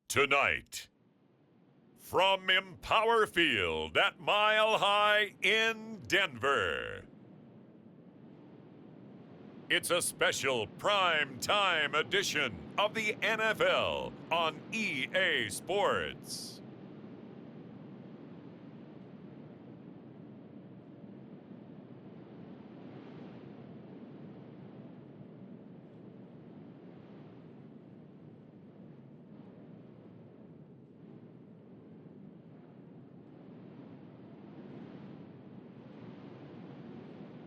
Tonight, from Empower Field at Mile High in Denver, it's a special prime time edition of the NFL on EA Sports.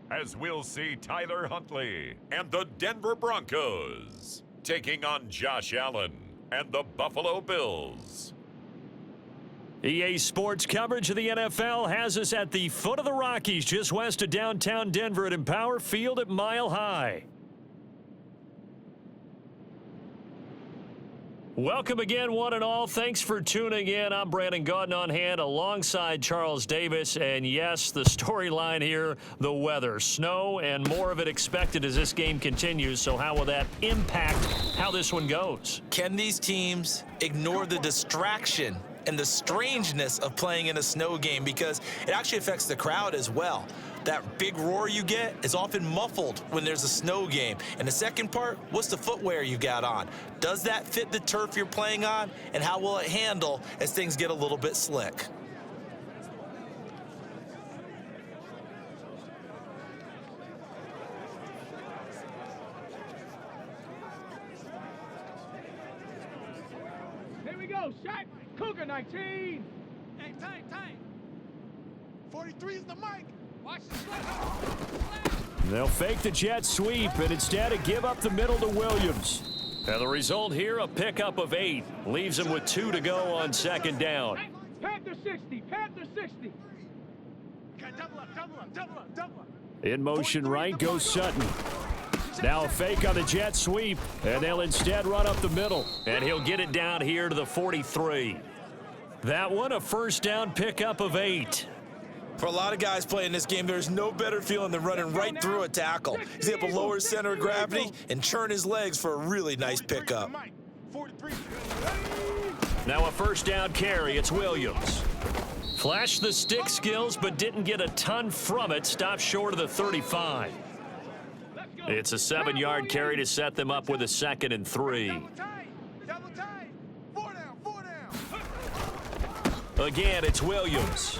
As we'll see Tyler Huntley and the Denver Broncos taking on Josh Allen and the Buffalo Bills. EA Sports coverage of the NFL has us at the foot of the Rockies, just west of downtown Denver at Empower Field at Mile High. Welcome again, one and all. Thanks for tuning in. I'm Brandon Gaudin on hand alongside Charles Davis. And yes, the storyline here, the weather. Snow and more of it expected as this game continues. So how will that impact how this one goes? Can these teams ignore the distraction and the strangeness of playing in a snow game? Because it actually affects the crowd as well. That big roar you get is often muffled when there's a snow game. And the second part, what's the footwear you got on? Does that fit the turf you're playing on? And how will it handle as things get a little bit slick? Here we go, shot. Cougar 19. Hey, time. 43 is the mic. Watch the slip. They'll fake the jet sweep and instead a give up the middle to Williams. And the result here, a pickup of 8. Leaves him with 2 to go on second down. Panther 60. Panther 60. Okay, double up. In motion right goes Sutton. Now a fake on the jet sweep, and they'll instead run up the middle. And he'll get it down here to the 43. That one, a first down pickup of 8. For a lot of guys playing this game, there's no better feeling than running right through a tackle. He's able to lower his center of gravity and churn his legs for a really nice pickup. Now a first down carry, it's Williams. Flashed the stick skills, but didn't get a ton from it. Stopped short of the 35. It's a 7-yard carry to set them up with a 2nd and 3. Double tight. 4 down. Again, it's Williams.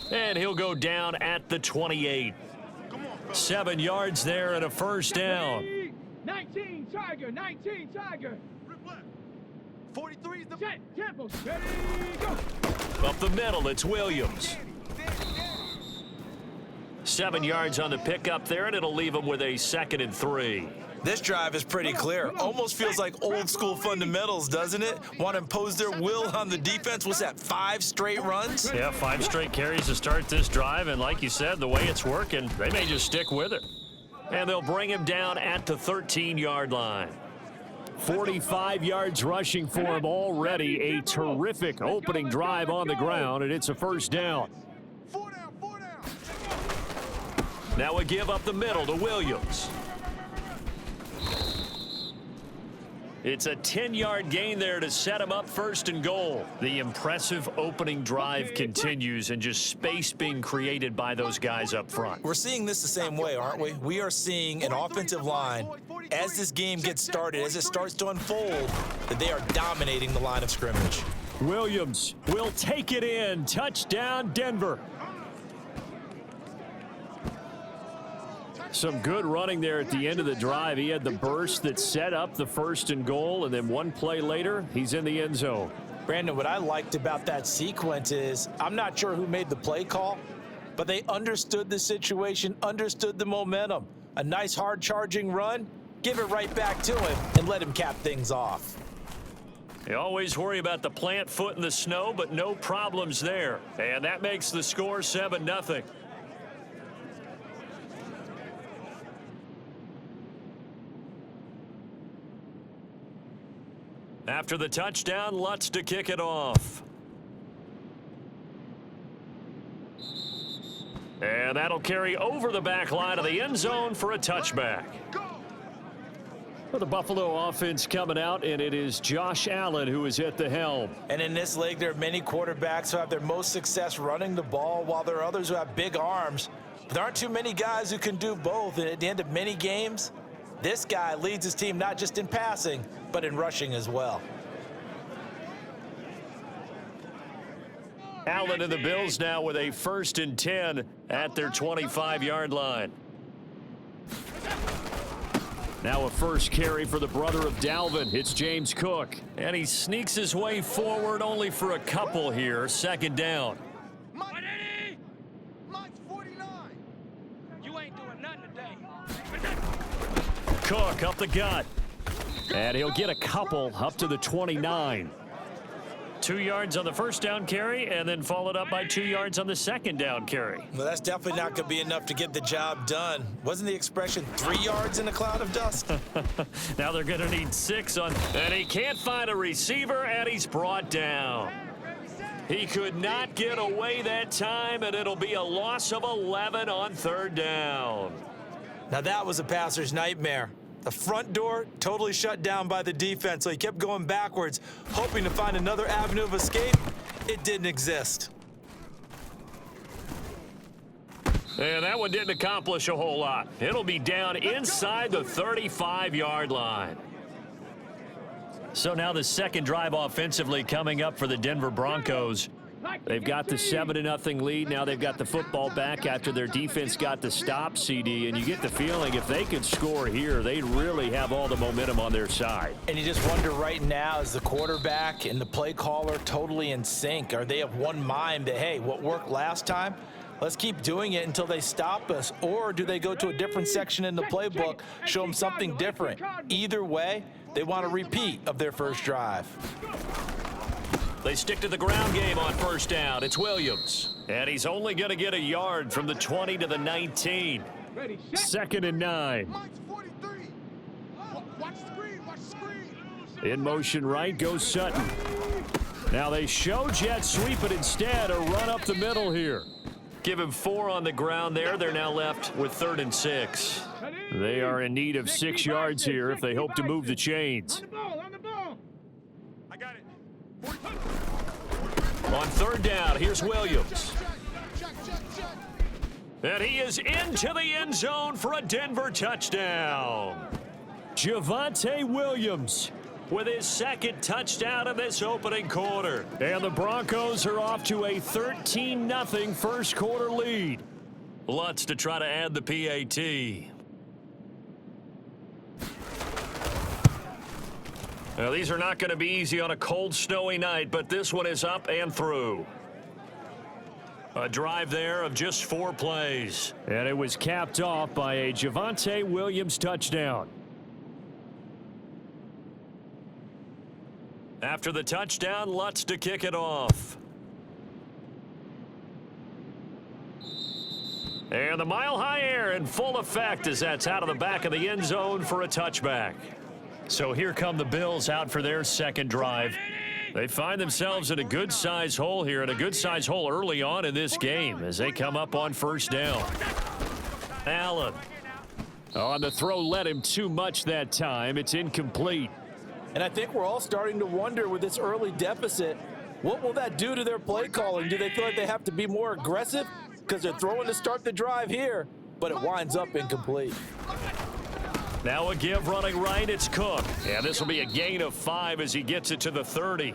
And he'll go down at the 28. 7 yards there and a first down. 19 Tiger. 43 is the set. Tempo. Ready, go. Up the middle, it's Williams. 7 yards on the pickup there, and it'll leave him with a 2nd and 3. This drive is pretty clear. Almost feels like old school fundamentals, doesn't it? Want to impose their will on the defense. What's that, 5 straight runs? Yeah, 5 straight carries to start this drive, and like you said, the way it's working, they may just stick with it. And they'll bring him down at the 13-yard line. 45 yards rushing for him already. A terrific opening drive on the ground, and it's a first down. 4 down. Now a give up the middle to Williams. It's a 10-yard gain there to set him up 1st and goal. The impressive opening drive continues, and just space being created by those guys up front. We're seeing this the same way, aren't we? We are seeing an offensive line, as this game gets started, as it starts to unfold, that they are dominating the line of scrimmage. Williams will take it in. Touchdown, Denver. Some good running there at the end of the drive. He had the burst that set up the 1st and goal, and then one play later, he's in the end zone. Brandon, what I liked about that sequence is, I'm not sure who made the play call, but they understood the situation, understood the momentum. A nice hard charging run, give it right back to him, and let him cap things off. You always worry about the plant foot in the snow, but no problems there. And that makes the score 7-0. After the touchdown, Lutz to kick it off. And that'll carry over the back line of the end zone for a touchback. Well, the Buffalo offense coming out, and it is Josh Allen who is at the helm. And in this league, there are many quarterbacks who have their most success running the ball, while there are others who have big arms. But there aren't too many guys who can do both. And at the end of many games, this guy leads his team not just in passing, but in rushing as well. Allen and the Bills now with a 1st and 10 at their 25-yard line. Now a first carry for the brother of Dalvin. It's James Cook. And he sneaks his way forward only for a couple here. 2nd down. Mike's 49. You ain't doing nothing today. Cook up the gut. And he'll get a couple up to the 29. 2 yards on the 1st down carry, and then followed up by 2 yards on the 2nd down carry. Well, that's definitely not going to be enough to get the job done. Wasn't the expression 3 yards in a cloud of dust? Now they're going to need 6 on, and he can't find a receiver, and he's brought down. He could not get away that time, and it'll be a loss of 11 on 3rd down. Now that was a passer's nightmare. The front door totally shut down by the defense, so he kept going backwards, hoping to find another avenue of escape. It didn't exist. And that one didn't accomplish a whole lot. It'll be down inside the 35-yard line. So now the 2nd drive offensively coming up for the Denver Broncos. They've got the 7-0 lead. Now they've got the football back after their defense got the stop, CD. And you get the feeling if they could score here, they'd really have all the momentum on their side. And you just wonder right now, is the quarterback and the play caller totally in sync? Are they of one mind that, hey, what worked last time, let's keep doing it until they stop us? Or do they go to a different section in the playbook, show them something different? Either way, they want a repeat of their first drive. They stick to the ground game on 1st down. It's Williams. And he's only going to get a yard from the 20 to the 19. 2nd and 9. Mike's 43. Watch the screen. Watch the screen. In motion right goes Sutton. Now they show jet sweep, but instead a run up the middle here. Give him 4 on the ground there. They're now left with 3rd and 6. They are in need of 6 yards here if they hope to move the chains. On the ball. I got it. On 3rd down, here's Williams. And he is into the end zone for a Denver touchdown. Javonte Williams with his 2nd touchdown in this opening quarter. And the Broncos are off to a 13-0 first quarter lead. Lutz to try to add the PAT. Now, these are not going to be easy on a cold, snowy night, but this one is up and through. A drive there of just 4 plays. And it was capped off by a Javonte Williams touchdown. After the touchdown, Lutz to kick it off. And the mile-high air in full effect as that's out of the back of the end zone for a touchback. So here come the Bills out for their 2nd drive. They find themselves in a good-sized hole here, and a good-sized hole early on in this game as they come up on 1st down. Allen. On the throw, led him too much that time. It's incomplete. And I think we're all starting to wonder with this early deficit, what will that do to their play calling? Do they feel like they have to be more aggressive because they're throwing to start the drive here, but it winds up incomplete? Now a give running right, it's Cook. And this will be a gain of 5 as he gets it to the 30.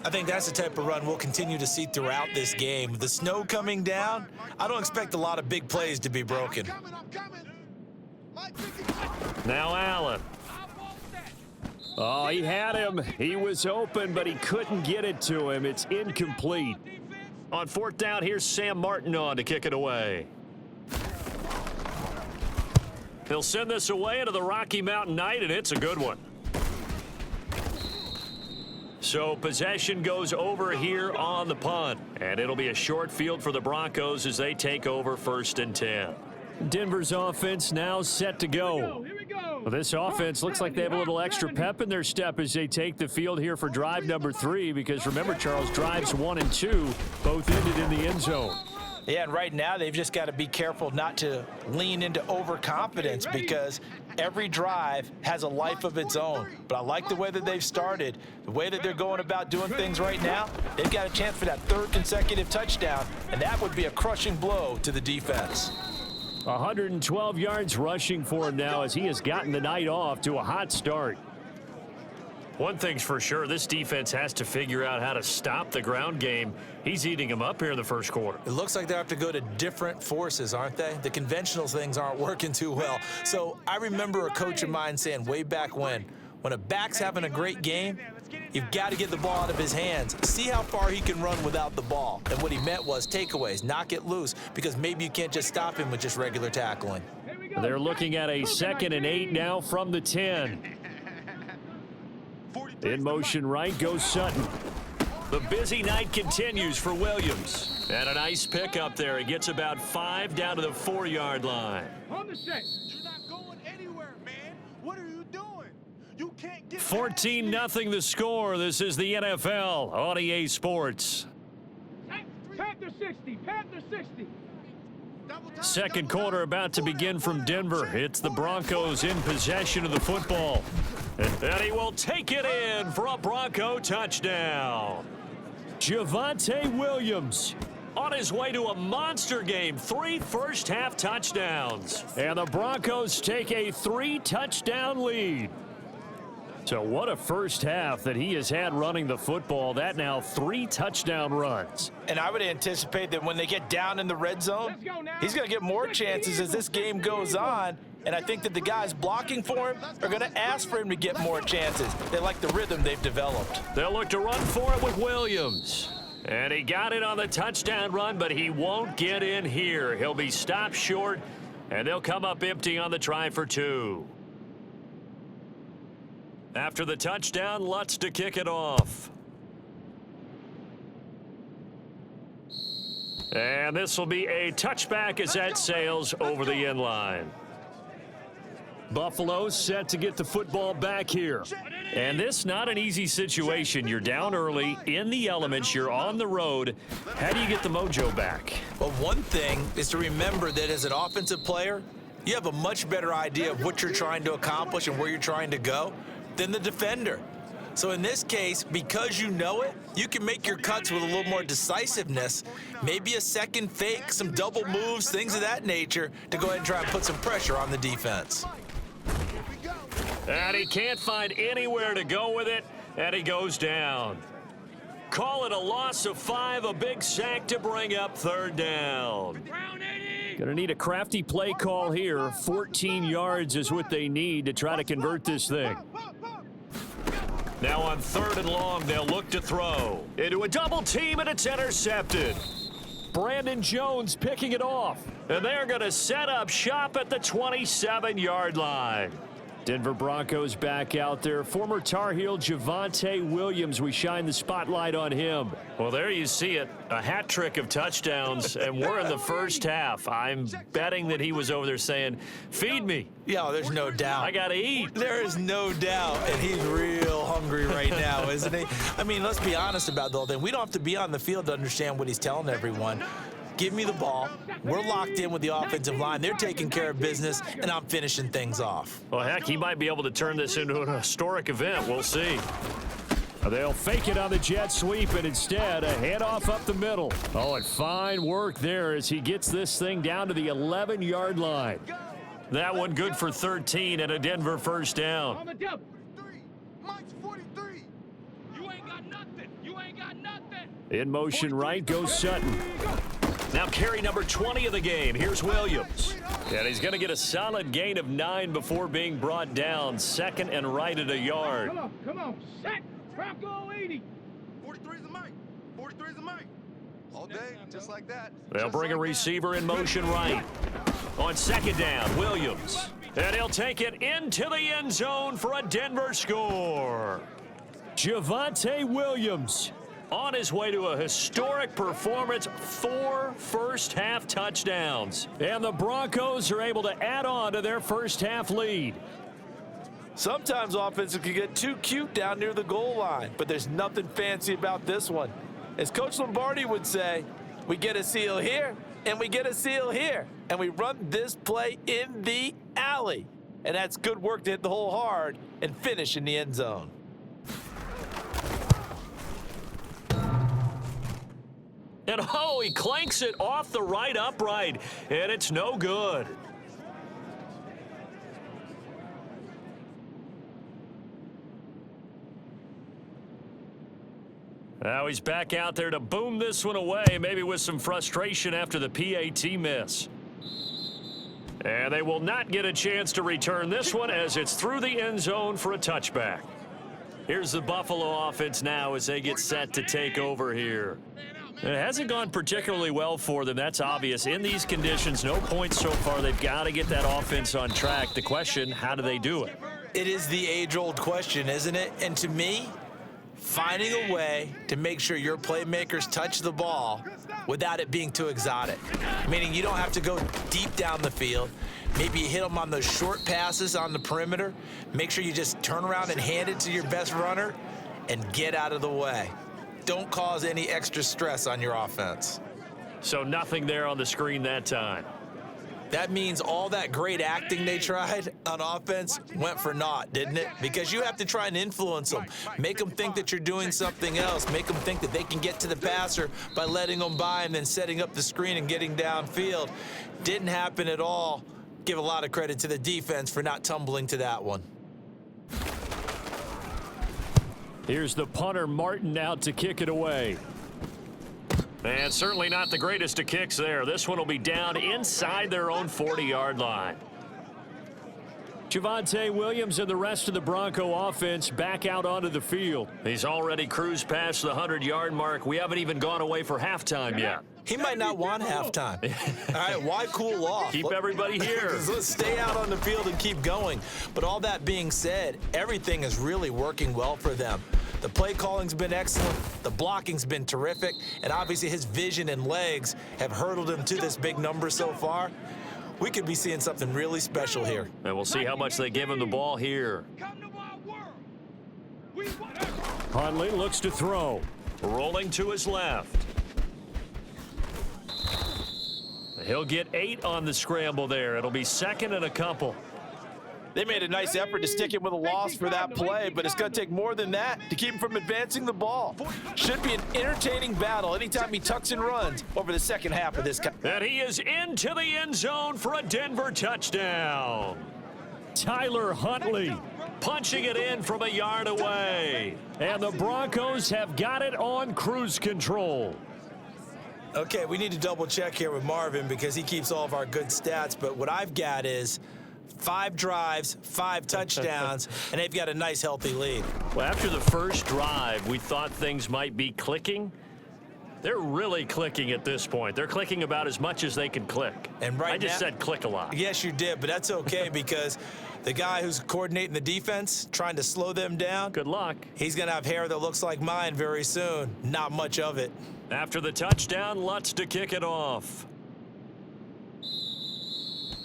I think that's the type of run we'll continue to see throughout this game. With the snow coming down, I don't expect a lot of big plays to be broken. Now Allen. Oh, he had him. He was open, but he couldn't get it to him. It's incomplete. On 4th down, here's Sam Martin on to kick it away. He'll send this away into the Rocky Mountain night, and it's a good one. So possession goes over here on the punt, and it'll be a short field for the Broncos as they take over 1st and 10. Denver's offense now set to go. Well, this offense looks like they have a little extra pep in their step as they take the field here for drive number 3, because remember, Charles, drives 1 and 2 both ended in the end zone. Yeah, and right now they've just got to be careful not to lean into overconfidence, because every drive has a life of its own. But I like the way that they've started, the way that they're going about doing things right now. They've got a chance for that third consecutive touchdown, and that would be a crushing blow to the defense. 112 yards rushing for him now as he has gotten the night off to a hot start. One thing's for sure, this defense has to figure out how to stop the ground game. He's eating them up here in the first quarter. It looks like they have to go to different forces, aren't they? The conventional things aren't working too well. So I remember a coach of mine saying way back when a back's having a great game, you've got to get the ball out of his hands. See how far he can run without the ball. And what he meant was takeaways, knock it loose, because maybe you can't just stop him with just regular tackling. They're looking at a 2nd and 8 now from the 10. In motion right goes Sutton. The busy night continues for Williams. And a nice pickup there. He gets about 5 down to the 4-yard line. On the set. You're not going anywhere, man. What are you doing? You can't get 14-0 the score. This is the NFL on EA Sports. Panther 60. Panther 60. Second quarter about to begin from Denver. It's the Broncos in possession of the football. And he will take it in for a Bronco touchdown. Javonte Williams on his way to a monster game. 3 first-half touchdowns. And the Broncos take a 3-touchdown lead. So what a first half that he has had running the football. That now 3 touchdown runs. And I would anticipate that when they get down in the red zone, he's going to get more chances as this game goes on. And I think that the guys blocking for him are going to ask for him to get more chances. They like the rhythm they've developed. They'll look to run for it with Williams. And he got it on the touchdown run, but he won't get in here. He'll be stopped short, and they'll come up empty on the try for 2. After the touchdown, Lutz to kick it off. And this will be a touchback as that sails over the end line. Buffalo set to get the football back here. And this not an easy situation. You're down early, in the elements, you're on the road. How do you get the mojo back? Well, one thing is to remember that as an offensive player, you have a much better idea of what you're trying to accomplish and where you're trying to go than the defender. So in this case, because you know it, you can make your cuts with a little more decisiveness, maybe a second fake, some double moves, things of that nature, to go ahead and try and put some pressure on the defense. And he can't find anywhere to go with it, and he goes down. Call it a loss of 5, a big sack to bring up 3rd down. Going to need a crafty play call here. 14 yards is what they need to try to convert this thing. Now on 3rd and long, they'll look to throw. Into a double team, and it's intercepted. Brandon Jones picking it off. And they're going to set up shop at the 27-yard line. Denver Broncos back out there. Former Tar Heel Javonte Williams, we shine the spotlight on him. Well, there you see it. A hat trick of touchdowns, and we're in the first half. I'm betting that he was over there saying, feed me. Yeah, there's no doubt. I got to eat. There is no doubt, and he's real hungry right now, isn't he? I mean, let's be honest about the whole thing. We don't have to be on the field to understand what he's telling everyone. Give me the ball. We're locked in with the offensive line. They're taking care of business, and I'm finishing things off. Well, heck, he might be able to turn this into an historic event. We'll see. They'll fake it on the jet sweep, and instead, a handoff up the middle. Oh, and fine work there as he gets this thing down to the 11-yard line. That one good for 13 and a Denver first down. Mike's 43. You ain't got nothing. You ain't got nothing. In motion right goes Sutton. Now carry number 20 of the game. Here's Williams. And he's going to get a solid gain of 9 before being brought down. 2nd and right at a yard. Come on. Set. Bronco 80. 43 is a Mike. 43 is a Mike. All day, just like that. They'll bring a receiver in motion right. On 2nd down, Williams. And he'll take it into the end zone for a Denver score. Javonte Williams on his way to a historic performance, 4 first-half touchdowns. And the Broncos are able to add on to their first-half lead. Sometimes offenses can get too cute down near the goal line, but there's nothing fancy about this one. As Coach Lombardi would say, we get a seal here, and we get a seal here, and we run this play in the alley. and that's good work to hit the hole hard and finish in the end zone. And oh, he clanks it off the right upright, and it's no good. Now he's back out there to boom this one away, maybe with some frustration after the PAT miss. And they will not get a chance to return this one as it's through the end zone for a touchback. Here's the Buffalo offense now as they get set to take over here. It hasn't gone particularly well for them. That's obvious. In these conditions, no points so far. They've got to get that offense on track. The question, how do they do it? It is the age-old question, isn't it? And to me, finding a way to make sure your playmakers touch the ball without it being too exotic. Meaning you don't have to go deep down the field. Maybe you hit them on those short passes on the perimeter. Make sure you just turn around and hand it to your best runner and get out of the way. Don't cause any extra stress on your offense. So nothing there on the screen that time. That means all that great acting they tried on offense went for naught, didn't it? Because you have to try and influence them. Make them think that you're doing something else. Make them think that they can get to the passer by letting them by and then setting up the screen and getting downfield. Didn't happen at all. Give a lot of credit to the defense for not tumbling to that one. Here's the punter, Martin, out to kick it away. And certainly not the greatest of kicks there. This one will be down inside their own 40-yard line. Javonte Williams and the rest of the Bronco offense back out onto the field. He's already cruised past the 100-yard mark. We haven't even gone away for halftime yet. He might not want halftime. All right, why cool off? Keep everybody here. Let's stay out on the field and keep going. But all that being said, everything is really working well for them. The play calling's been excellent, the blocking's been terrific, and obviously his vision and legs have hurdled him to this big number so far. We could be seeing something really special here. And we'll see how much they give him the ball here. Huntley looks to throw. Rolling to his left. He'll get 8 on the scramble there. It'll be second and a couple. They made a nice effort to stick him with a loss for that play, but it's going to take more than that to keep him from advancing the ball. Should be an entertaining battle anytime he tucks and runs over the second half of this. And he is into the end zone for a Denver touchdown. Tyler Huntley punching it in from a yard away. And the Broncos have got it on cruise control. Okay, we need to double check here with Marvin because he keeps all of our good stats, but what I've got is 5 drives, 5 touchdowns, and they've got a nice, healthy lead. Well, after the first drive, we thought things might be clicking. They're really clicking at this point. They're clicking about as much as they can click. And right I just now, said click a lot. Yes, you did, but that's okay because the guy who's coordinating the defense, trying to slow them down, good luck. He's going to have hair that looks like mine very soon. Not much of it. After the touchdown, Lutz to kick it off.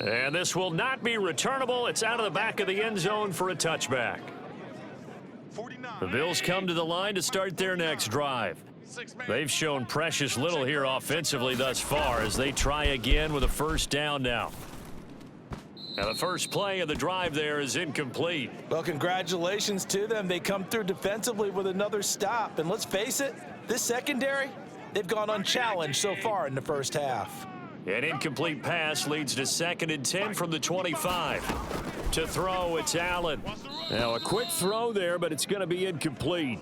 And this will not be returnable. It's out of the back of the end zone for a touchback. The Bills come to the line to start their next drive. They've shown precious little here offensively thus far as they try again with a first down now. And the first play of the drive there is incomplete. Well, congratulations to them. They come through defensively with another stop. And let's face it, this secondary, they've gone unchallenged so far in the first half. An incomplete pass leads to 2nd and 10 from the 25. To throw, it's Allen. Now a quick throw there, but it's going to be incomplete.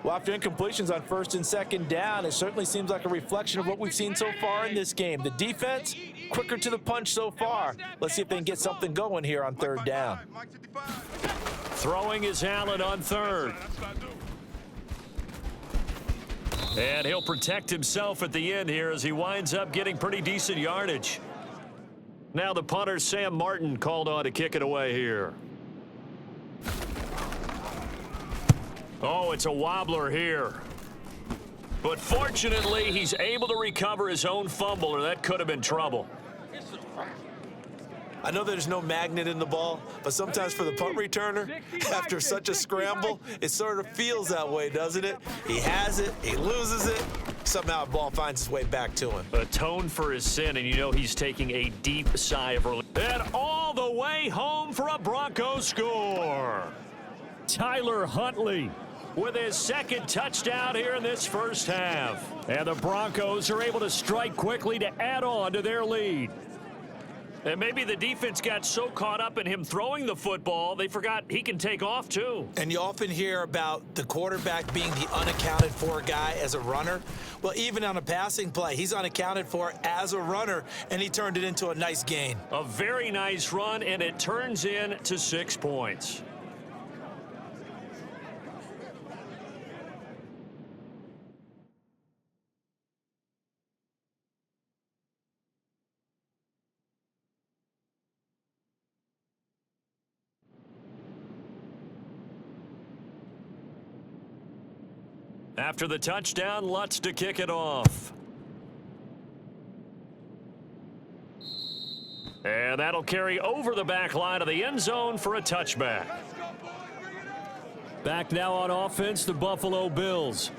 Well, after incompletions on 1st and 2nd down, it certainly seems like a reflection of what we've seen so far in this game. The defense, quicker to the punch so far. Let's see if they can get something going here on 3rd down. Throwing is Allen on 3rd. And he'll protect himself at the end here as he winds up getting pretty decent yardage. Now the punter, Sam Martin, called on to kick it away here. Oh, it's a wobbler here. But fortunately, he's able to recover his own fumble, or that could have been trouble. I know there's no magnet in the ball, but sometimes for the punt returner, after such a scramble, it sort of feels that way, doesn't it? He has it, he loses it, somehow the ball finds its way back to him. Atone for his sin, and you know he's taking a deep sigh of relief. And all the way home for a Broncos score. Tyler Huntley with his second touchdown here in this first half. And the Broncos are able to strike quickly to add on to their lead. And maybe the defense got so caught up in him throwing the football, they forgot he can take off too. And you often hear about the quarterback being the unaccounted for guy as a runner. Well, even on a passing play, he's unaccounted for as a runner, and he turned it into a nice gain. A very nice run, and it turns into 6 points. After the touchdown, Lutz to kick it off. And that'll carry over the back line of the end zone for a touchback. Back now on offense, the Buffalo Bills.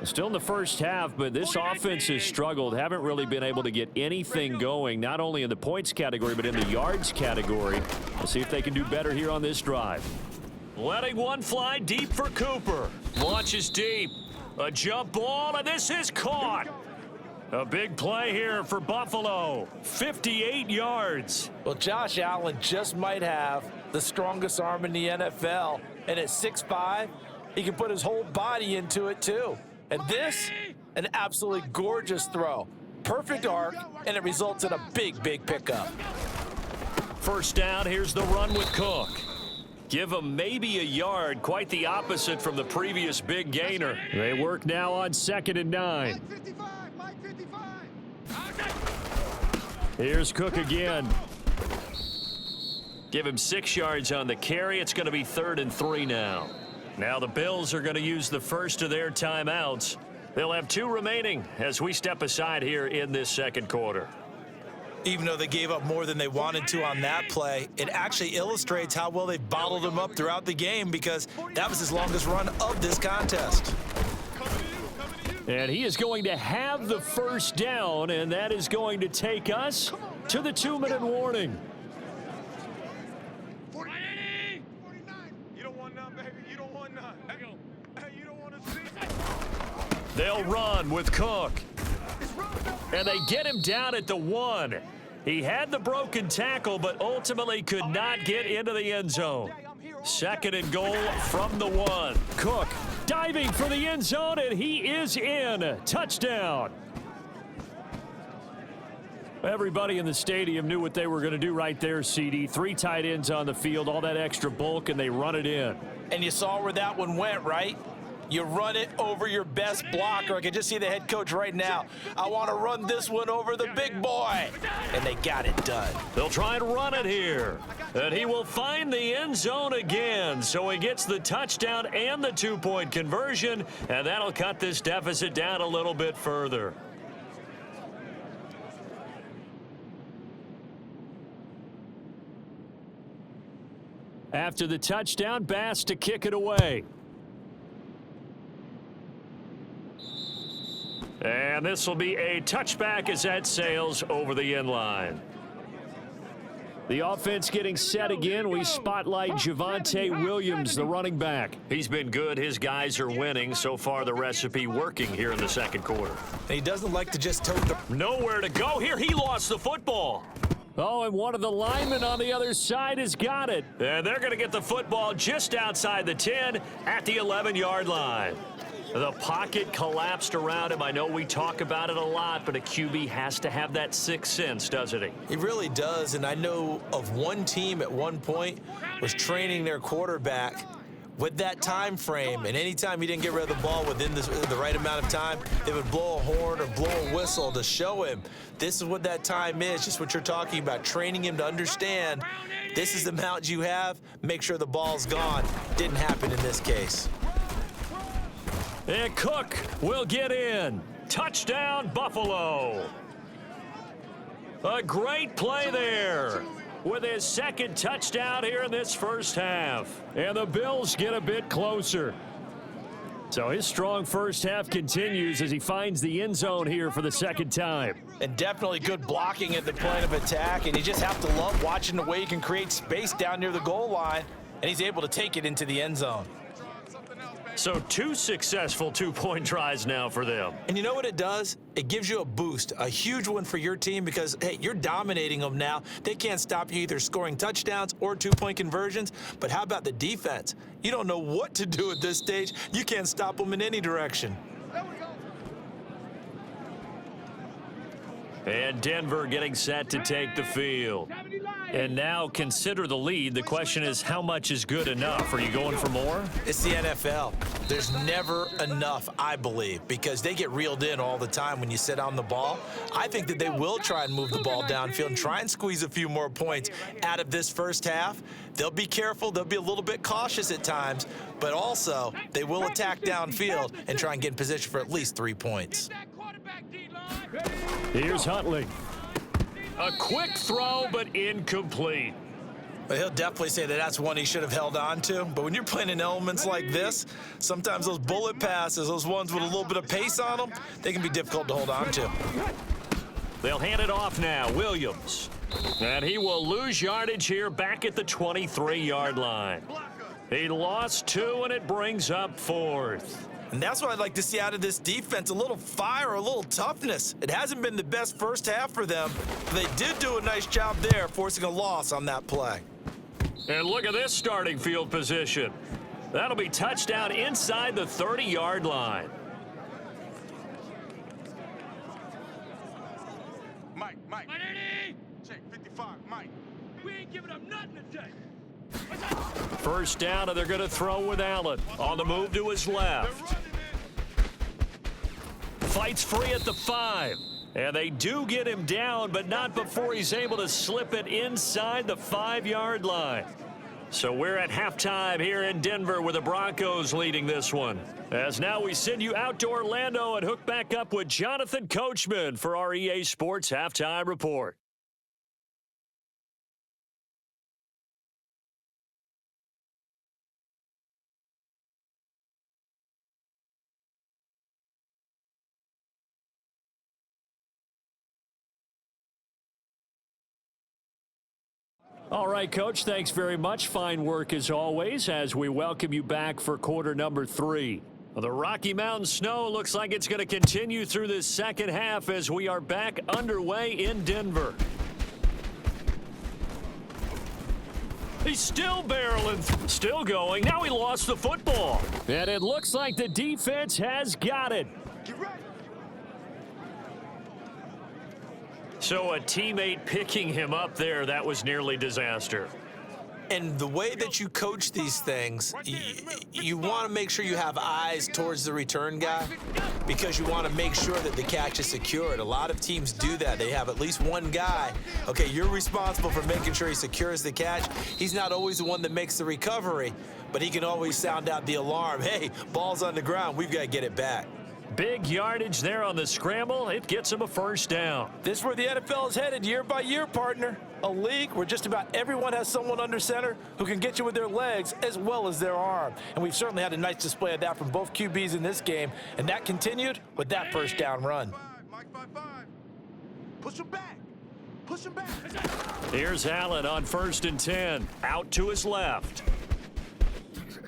Still in the first half, but this offense has struggled. Haven't really been able to get anything going, not only in the points category, but in the yards category. We'll see if they can do better here on this drive. Letting one fly deep for Cooper. Launches deep. A jump ball, and this is caught. A big play here for Buffalo. 58 yards. Well, Josh Allen just might have the strongest arm in the NFL. And at 6'5", he can put his whole body into it, too. And this, an absolutely gorgeous throw. Perfect arc, and it results in a big, big pickup. First down, here's the run with Cook. Give him maybe a yard, quite the opposite from the previous big gainer. They work now on 2nd and 9. Here's Cook again. Give him 6 yards on the carry. It's going to be 3rd and 3 now. Now the Bills are going to use the first of their timeouts. They'll have 2 remaining as we step aside here in this second quarter. Even though they gave up more than they wanted to on that play, it actually illustrates how well they've bottled him up throughout the game, because that was his longest run of this contest. And he is going to have the first down, and that is going to take us to the 2-minute warning. 49. You don't want none, baby. You don't want none. Hey, you don't want to see. They'll run with Cook. And they get him down at the 1. He had the broken tackle, but ultimately could not get into the end zone. 2nd and goal from the 1. Cook diving for the end zone, and he is in. Touchdown. Everybody in the stadium knew what they were going to do right there, CD. 3 tight ends on the field, all that extra bulk, and they run it in. And you saw where that one went, right? You run it over your best blocker. I can just see the head coach right now. I want to run this one over the big boy. And they got it done. They'll try and run it here. And he will find the end zone again. So he gets the touchdown and the 2-point conversion. And that'll cut this deficit down a little bit further. After the touchdown, Bass to kick it away. And this will be a touchback as that sails over the end line. The offense getting set again. We spotlight Javonte Williams, the running back. He's been good. His guys are winning. So far, the recipe working here in the second quarter. And he doesn't like to just tote the... Nowhere to go here. He lost the football. Oh, and one of the linemen on the other side has got it. And they're going to get the football just outside the 10 at the 11-yard line. The pocket collapsed around him. I know we talk about it a lot, but a QB has to have that sixth sense, doesn't he? He really does, and I know of one team at one point was training their quarterback with that time frame, and anytime he didn't get rid of the ball within the right amount of time, they would blow a horn or blow a whistle to show him this is what that time is, just what you're talking about, training him to understand this is the amount you have, make sure the ball's gone. Didn't happen in this case. And Cook will get in. Touchdown, Buffalo. A great play there with his second touchdown here in this first half. And the Bills get a bit closer. So his strong first half continues as he finds the end zone here for the second time. And definitely good blocking at the point of attack, and you just have to love watching the way he can create space down near the goal line, and he's able to take it into the end zone. So 2 successful two-point tries now for them. And you know what it does? It gives you a boost, a huge one for your team because, hey, you're dominating them now. They can't stop you either scoring touchdowns or two-point conversions. But how about the defense? You don't know what to do at this stage. You can't stop them in any direction. And Denver getting set to take the field. And now consider the lead. The question is, how much is good enough? Are you going for more? It's the NFL. There's never enough, I believe, because they get reeled in all the time when you sit on the ball. I think that they will try and move the ball downfield and try and squeeze a few more points out of this first half. They'll be careful. They'll be a little bit cautious at times, but also they will attack downfield and try and get in position for at least 3 points. Here's Huntley. A quick throw, but incomplete. But he'll definitely say that that's one he should have held on to. But when you're playing in elements like this, sometimes those bullet passes, those ones with a little bit of pace on them, they can be difficult to hold on to. They'll hand it off now. Williams. And he will lose yardage here back at the 23-yard line. He lost 2, and it brings up 4th. And that's what I'd like to see out of this defense, a little fire, a little toughness. It hasn't been the best first half for them, but they did do a nice job there, forcing a loss on that play. And look at this starting field position. That'll be touchdown inside the 30-yard line. Mike. Check 55, Mike. We ain't giving up nothing today. First down, and they're going to throw with Allen. On the move to his left. Fights free at the 5. And they do get him down, but not before he's able to slip it inside the 5-yard line. So we're at halftime here in Denver with the Broncos leading this one. As now we send you out to Orlando and hook back up with Jonathan Coachman for our EA Sports Halftime Report. All right, Coach, thanks very much. Fine work as always as we welcome you back for quarter number 3. The Rocky Mountain snow looks like it's going to continue through this second half as we are back underway in Denver. He's still barreling, still going. Now he lost the football. And it looks like the defense has got it. Get ready. So a teammate picking him up there, that was nearly disaster. And the way that you coach these things, you want to make sure you have eyes towards the return guy because you want to make sure that the catch is secured. A lot of teams do that. They have at least one guy. Okay, you're responsible for making sure he secures the catch. He's not always the one that makes the recovery, but he can always sound out the alarm. Hey, ball's on the ground. We've got to get it back. Big yardage there on the scramble. It gets him a first down. This is where the NFL is headed year by year, partner. A league where just about everyone has someone under center who can get you with their legs as well as their arm. And we've certainly had a nice display of that from both QBs in this game. And that continued with that first down run. Mike 5. Push him back. Push him back. Here's Allen on 1st and 10. Out to his left.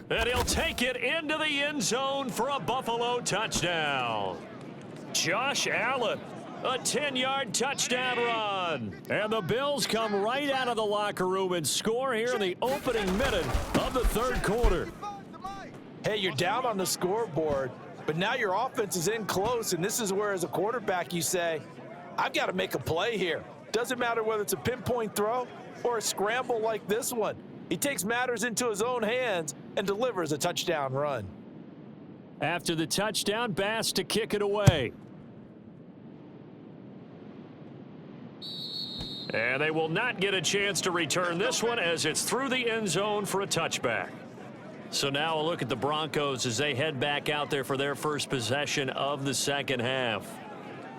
And he'll take it into the end zone for a Buffalo touchdown. Josh Allen, a 10-yard touchdown run. And the Bills come right out of the locker room and score here in the opening minute of the third quarter. Hey, you're down on the scoreboard, but now your offense is in close, and this is where, as a quarterback, you say, I've got to make a play here. Doesn't matter whether it's a pinpoint throw or a scramble like this one. He takes matters into his own hands and delivers a touchdown run. After the touchdown, Bass to kick it away. And they will not get a chance to return this one as it's through the end zone for a touchback. So now a look at the Broncos as they head back out there for their first possession of the second half.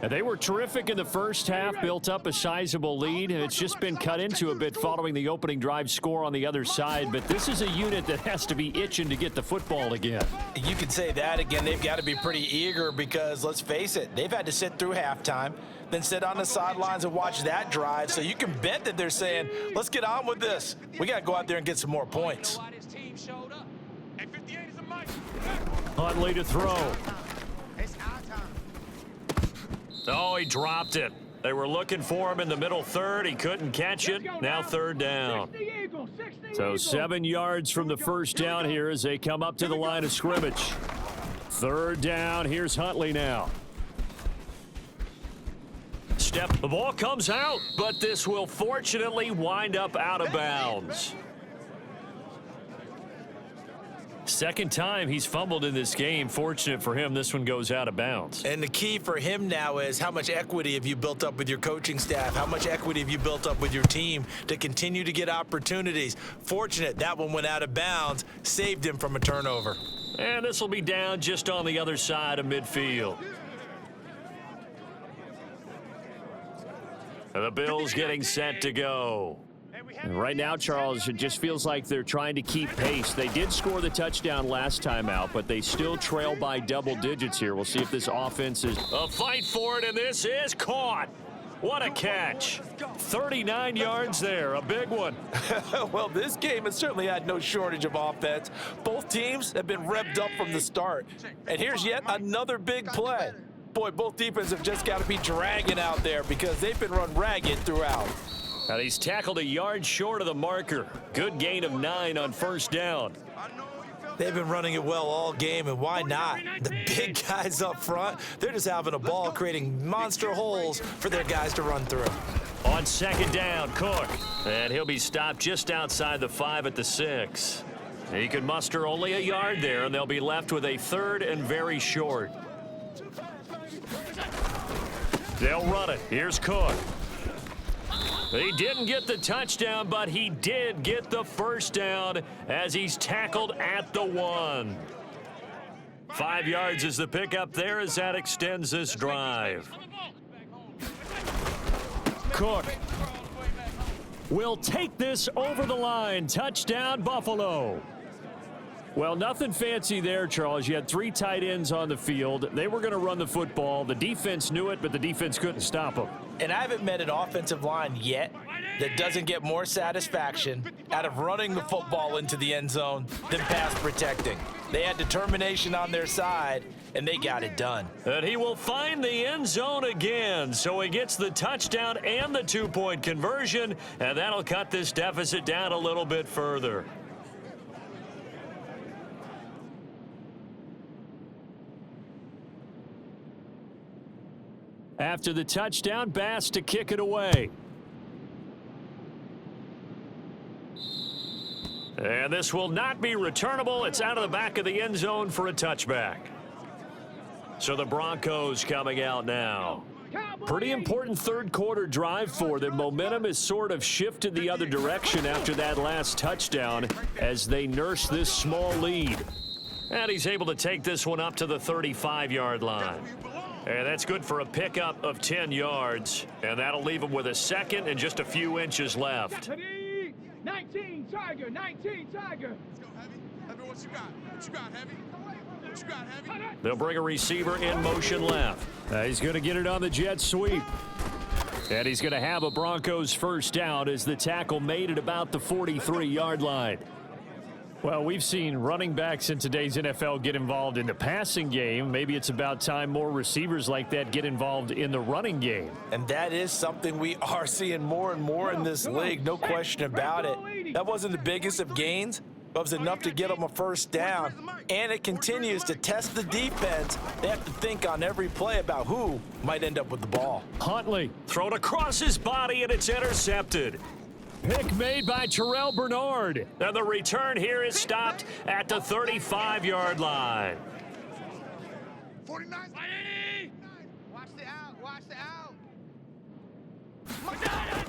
And they were terrific in the first half, built up a sizable lead, and it's just been cut into a bit following the opening drive score on the other side. But this is a unit that has to be itching to get the football again. You could say that again. They've got to be pretty eager because, let's face it, they've had to sit through halftime, then sit on the sidelines and watch that drive. So you can bet that they're saying, let's get on with this. We got to go out there and get some more points. Huntley to throw. Oh, he dropped it. They were looking for him in the middle third. He couldn't catch it. Now third down. So 7 yards from the first down here as they come up to the line of scrimmage. Third down. Here's Huntley now. The ball comes out, but this will fortunately wind up out of bounds. Second time he's fumbled in this game. Fortunate for him, this one goes out of bounds. And the key for him now is how much equity have you built up with your coaching staff? How much equity have you built up with your team to continue to get opportunities? Fortunate that one went out of bounds, saved him from a turnover. And this will be down just on the other side of midfield. And the Bills getting set to go. And right now, Charles, it just feels like they're trying to keep pace. They did score the touchdown last time out, but they still trail by double digits here. We'll see if this offense is a fight for it, and this is caught. What a catch. 39 yards there, a big one. Well, this game has certainly had no shortage of offense. Both teams have been revved up from the start. And here's yet another big play. Boy, both defenses have just got to be dragging out there because they've been run ragged throughout. And he's tackled a yard short of the marker. Good gain of 9 on first down. They've been running it well all game, and why not? The big guys up front, they're just having a ball, creating monster holes for their guys to run through. On second down, Cook. And he'll be stopped just outside the 5 at the 6. He can muster only a yard there, and they'll be left with a third and very short. They'll run it. Here's Cook. He didn't get the touchdown, but he did get the first down as he's tackled at the 1. 5 yards is the pickup there as that extends this drive. Cook will take this over the line. Touchdown, Buffalo. Well, nothing fancy there, Charles. You had 3 tight ends on the field. They were going to run the football. The defense knew it, but the defense couldn't stop them. And I haven't met an offensive line yet that doesn't get more satisfaction out of running the football into the end zone than pass protecting. They had determination on their side, and they got it done. And he will find the end zone again, so he gets the touchdown and the 2-point conversion, and that'll cut this deficit down a little bit further. After the touchdown, Bass to kick it away. And this will not be returnable. It's out of the back of the end zone for a touchback. So the Broncos coming out now. Pretty important third quarter drive for them. Momentum has sort of shifted the other direction after that last touchdown as they nurse this small lead. And he's able to take this one up to the 35-yard line. And that's good for a pickup of 10 yards. And that'll leave him with a second and just a few inches left. 19, Tiger, 19, Tiger. Let's go, Heavy. Heavy, what you got? What you got, Heavy? What you got, Heavy? They'll bring a receiver in motion left. He's going to get it on the jet sweep. And he's going to have a Broncos first down as the tackle made at about the 43-yard line. Well, we've seen running backs in today's NFL get involved in the passing game. Maybe it's about time more receivers like that get involved in the running game. And that is something we are seeing more and more in this league, no question about it. That wasn't the biggest of gains, but it was enough to get them a first down. And it continues to test the defense. They have to think on every play about who might end up with the ball. Huntley thrown across his body, and it's intercepted. Pick made by Terrell Bernard. And the return here is stopped at the 35-yard line. 49. Watch the out, watch the out.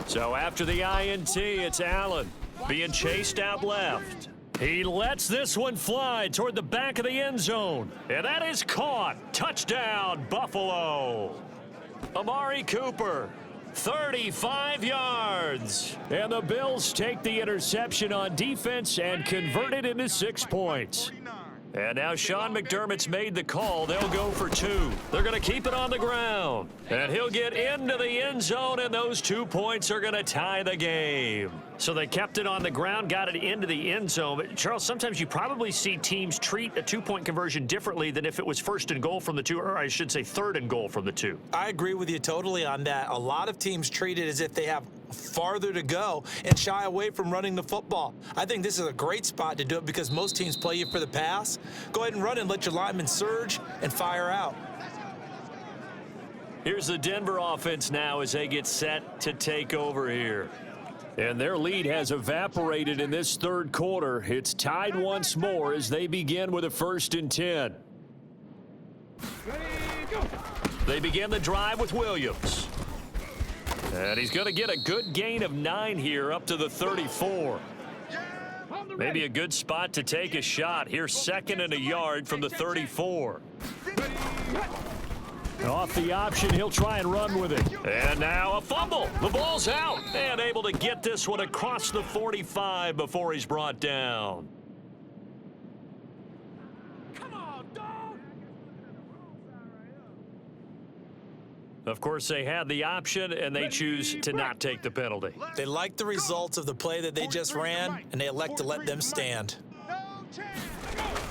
So after the INT, it's Allen being chased out left. He lets this one fly toward the back of the end zone. And that is caught. Touchdown, Buffalo. Amari Cooper, 35 yards. And the Bills take the interception on defense and convert it into 6 points. And now Sean McDermott's made the call. They'll go for 2. They're going to keep it on the ground. And he'll get into the end zone, and those 2 points are going to tie the game. So they kept it on the ground, got it into the end zone. But, Charles, sometimes you probably see teams treat a 2-point conversion differently than if it was first and goal from the 2, or I should say third and goal from the 2. I agree with you totally on that. A lot of teams treat it as if they have farther to go and shy away from running the football. I think this is a great spot to do it because most teams play you for the pass. Go ahead and run and let your linemen surge and fire out. Here's the Denver offense now as they get set to take over here. And their lead has evaporated in this third quarter. It's tied once more as they begin with a 1st and 10. They begin the drive with Williams. And he's going to get a good gain of 9 here up to the 34. Maybe a good spot to take a shot. Here's 2nd and a yard from the 34. Off the option, he'll try and run with it. And now a fumble. The ball's out. And able to get this one across the 45 before he's brought down. Of course, they had the option, and they choose to not take the penalty. They like the results of the play that they just ran, and they elect to let them stand.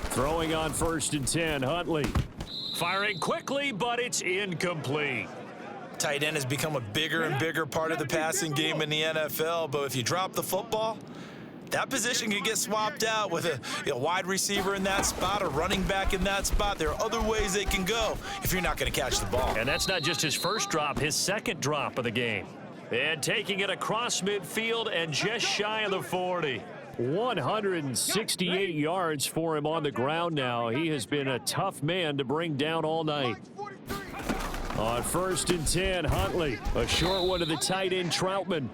Throwing on 1st and 10, Huntley. Firing quickly, but it's incomplete. Tight end has become a bigger and bigger part of the passing game in the NFL, but if you drop the football, that position can get swapped out with a wide receiver in that spot, a running back in that spot. There are other ways they can go if you're not going to catch the ball. And that's not just his first drop, his 2nd drop of the game. And taking it across midfield and just shy of the 40. 168 yards for him on the ground now. He has been a tough man to bring down all night. On 1st and 10, Huntley. A short one to the tight end, Troutman.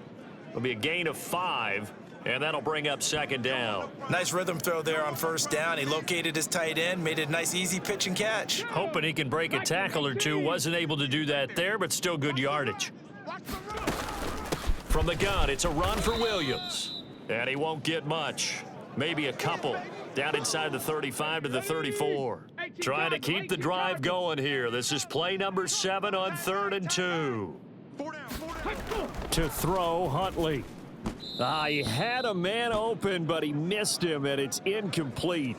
It'll be a gain of 5. And that'll bring up 2nd down. Nice rhythm throw there on 1st down. He located his tight end, made it a nice, easy pitch and catch. Hoping he can break a tackle or two. Wasn't able to do that there, but still good yardage. From the gun, it's a run for Williams. And he won't get much. Maybe a couple. Down inside the 35 to the 34. Trying to keep the drive going here. This is play number 7 on 3rd and 2. To throw, Huntley. He had a man open, but he missed him, and it's incomplete.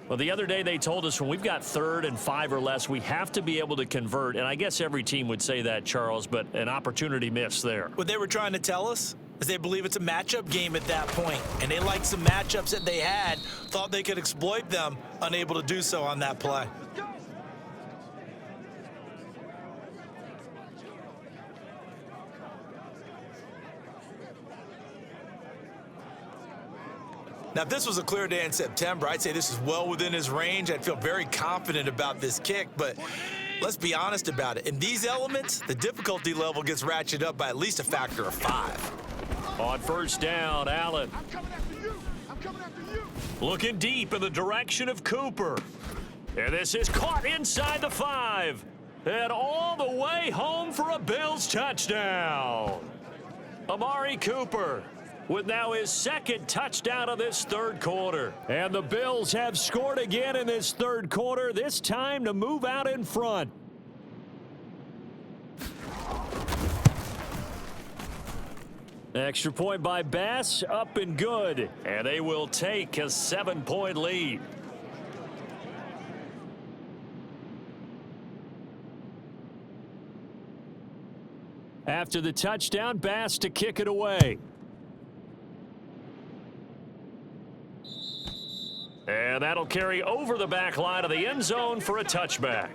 Well, the other day they told us when we've got 3rd and 5 or less, we have to be able to convert. And I guess every team would say that, Charles, but an opportunity missed there. What they were trying to tell us is they believe it's a matchup game at that point, and they liked some matchups that they had, thought they could exploit them, unable to do so on that play. Now, if this was a clear day in September, I'd say this is well within his range. I'd feel very confident about this kick, but let's be honest about it. In these elements, the difficulty level gets ratcheted up by at least a factor of 5. On 1st down, Allen. I'm coming after you. I'm coming after you. Looking deep in the direction of Cooper. And this is caught inside the 5. And all the way home for a Bills touchdown. Amari Cooper with now his 2nd touchdown of this 3rd quarter. And the Bills have scored again in this 3rd quarter, this time to move out in front. Extra point by Bass, up and good. And they will take a 7-point lead. After the touchdown, Bass to kick it away. And that'll carry over the back line of the end zone for a touchback.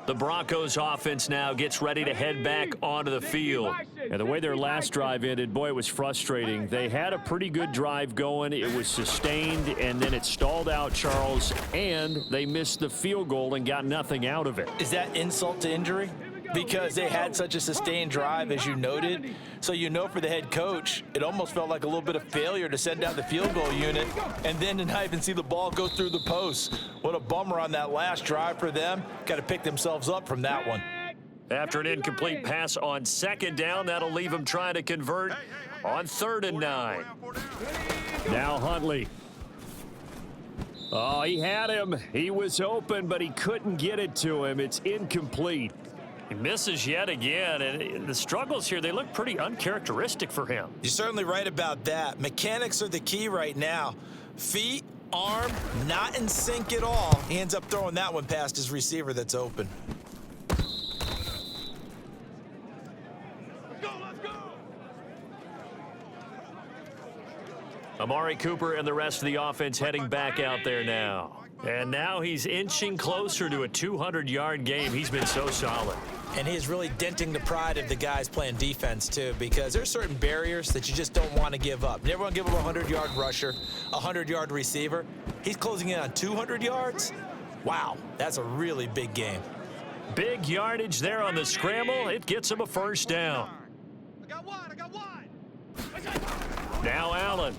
The Broncos offense now gets ready to head back onto the field. And the way their last drive ended, boy, it was frustrating. They had a pretty good drive going. It was sustained, and then it stalled out, Charles, and they missed the field goal and got nothing out of it. Is that insult to injury? Because they had such a sustained drive, as you noted. So you know for the head coach, it almost felt like a little bit of failure to send down the field goal unit and then to not even see the ball go through the post. What a bummer on that last drive for them. Got to pick themselves up from that one. After an incomplete pass on second down, that'll leave him trying to convert on 3rd and 9. Now Huntley. Oh, he had him. He was open, but he couldn't get it to him. It's incomplete. He misses yet again, and the struggles here, they look pretty uncharacteristic for him. You're certainly right about that. Mechanics are the key right now. Feet, arm, not in sync at all. He ends up throwing that one past his receiver that's open. Amari Cooper and the rest of the offense heading back out there now. And now he's inching closer to a 200-yard game. He's been so solid. And he is really denting the pride of the guys playing defense, too, because there's certain barriers that you just don't want to give up. You never want to give up a 100-yard rusher, a 100-yard receiver. He's closing in on 200 yards. Wow, that's a really big game. Big yardage there on the scramble. It gets him a first down. I got wide. Now Allen.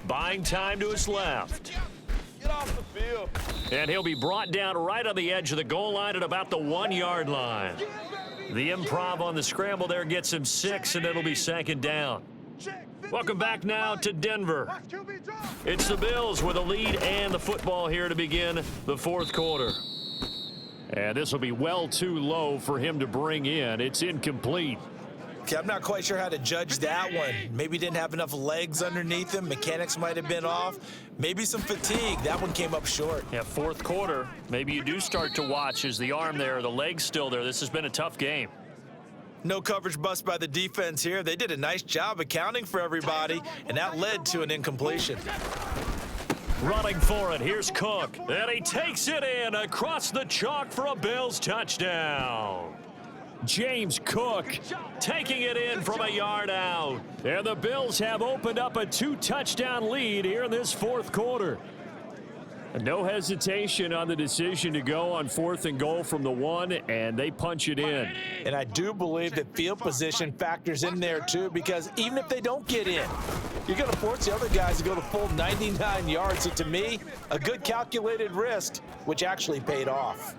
Buying time to his left. Get off the field. And he'll be brought down right on the edge of the goal line at about the 1-yard line. The improv on the scramble there gets him 6, and it'll be 2nd down. Welcome back now to Denver. It's the Bills with a lead and the football here to begin the 4th quarter. And this will be well too low for him to bring in. It's incomplete. Okay, I'm not quite sure how to judge that one. Maybe didn't have enough legs underneath him. Mechanics might have been off. Maybe some fatigue. That one came up short. Yeah, 4th quarter. Maybe you do start to watch as the arm there, the leg's still there. This has been a tough game. No coverage bust by the defense here. They did a nice job accounting for everybody, and that led to an incompletion. Running for it, here's Cook. And he takes it in across the chalk for a Bills touchdown. James Cook taking it in from a yard out. And the Bills have opened up a 2-touchdown lead here in this 4th quarter. No hesitation on the decision to go on 4th and goal from the 1, and they punch it in. And I do believe that field position factors in there, too, because even if they don't get in, you're going to force the other guys to go the full 99 yards. So to me, a good calculated risk, which actually paid off.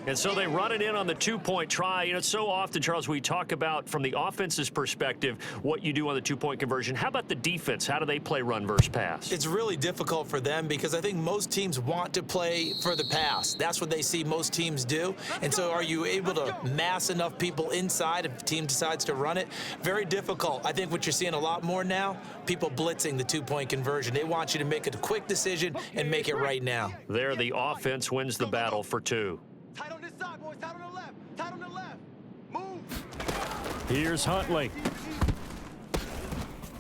And so they run it in on the 2-point try. You know, so often, Charles, we talk about from the offense's perspective what you do on the 2-point conversion. How about the defense? How do they play run versus pass? It's really difficult for them because I think most teams want to play for the pass. That's what they see most teams do. And so are you able to mass enough people inside if the team decides to run it? Very difficult. I think what you're seeing a lot more now, people blitzing the 2-point conversion. They want you to make a quick decision and make it right now. There, the offense wins the battle for 2. Tight on this side, boys. Tight on the left. Tight on the left. Move. Here's Huntley.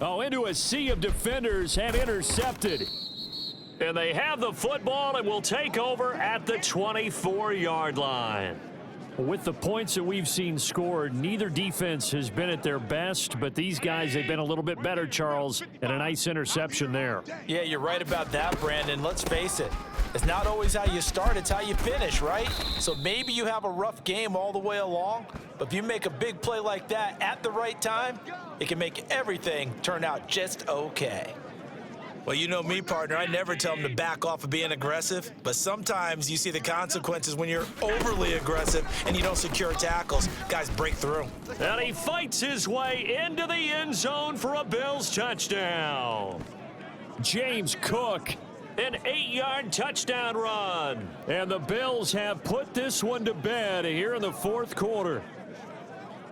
Oh, into a sea of defenders and intercepted. And they have the football and will take over at the 24-yard line. With the points that we've seen scored, neither defense has been at their best, but these guys, they've been a little bit better, Charles, and a nice interception there. Yeah, you're right about that, Brandon. Let's face it. It's not always how you start, it's how you finish, right? So maybe you have a rough game all the way along, but if you make a big play like that at the right time, it can make everything turn out just okay. Well, you know me, partner. I never tell them to back off of being aggressive, but sometimes you see the consequences when you're overly aggressive and you don't secure tackles. Guys break through. And he fights his way into the end zone for a Bills touchdown. James Cook, an 8-yard touchdown run. And the Bills have put this one to bed here in the 4th quarter.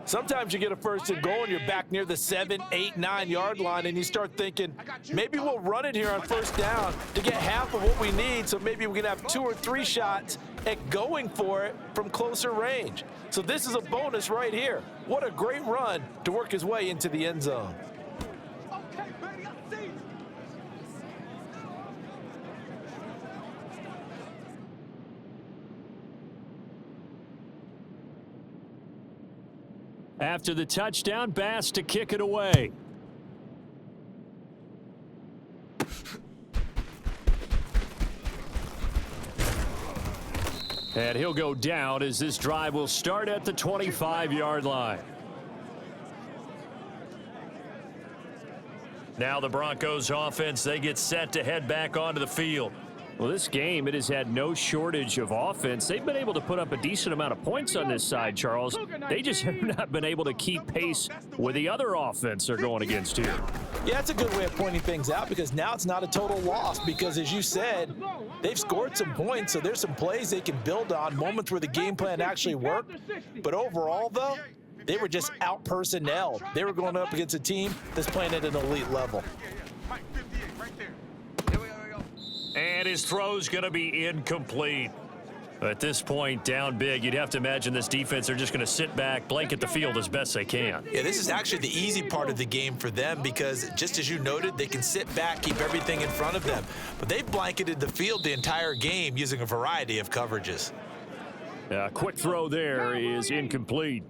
Sometimes you get a 1st and goal and you're back near the 7, 8, 9-yard line and you start thinking, maybe we'll run it here on 1st down to get half of what we need, so maybe we can have 2 or 3 shots at going for it from closer range. So this is a bonus right here. What a great run to work his way into the end zone. Okay, baby, I see you. After the touchdown, Bass to kick it away. And he'll go down as this drive will start at the 25-yard line. Now the Broncos offense, they get set to head back onto the field. Well, this game, it has had no shortage of offense. They've been able to put up a decent amount of points on this side, Charles. They just have not been able to keep pace with the other offense they're going against here. Yeah, that's a good way of pointing things out because now it's not a total loss because, as you said, they've scored some points, so there's some plays they can build on, moments where the game plan actually worked. But overall, though, they were just out-personnelled. They were going up against a team that's playing at an elite level. And his throw's going to be incomplete. At this point, down big, you'd have to imagine this defense, they're just going to sit back, blanket the field as best they can. Yeah, this is actually the easy part of the game for them because, just as you noted, they can sit back, keep everything in front of them. But they've blanketed the field the entire game using a variety of coverages. Quick throw there is incomplete.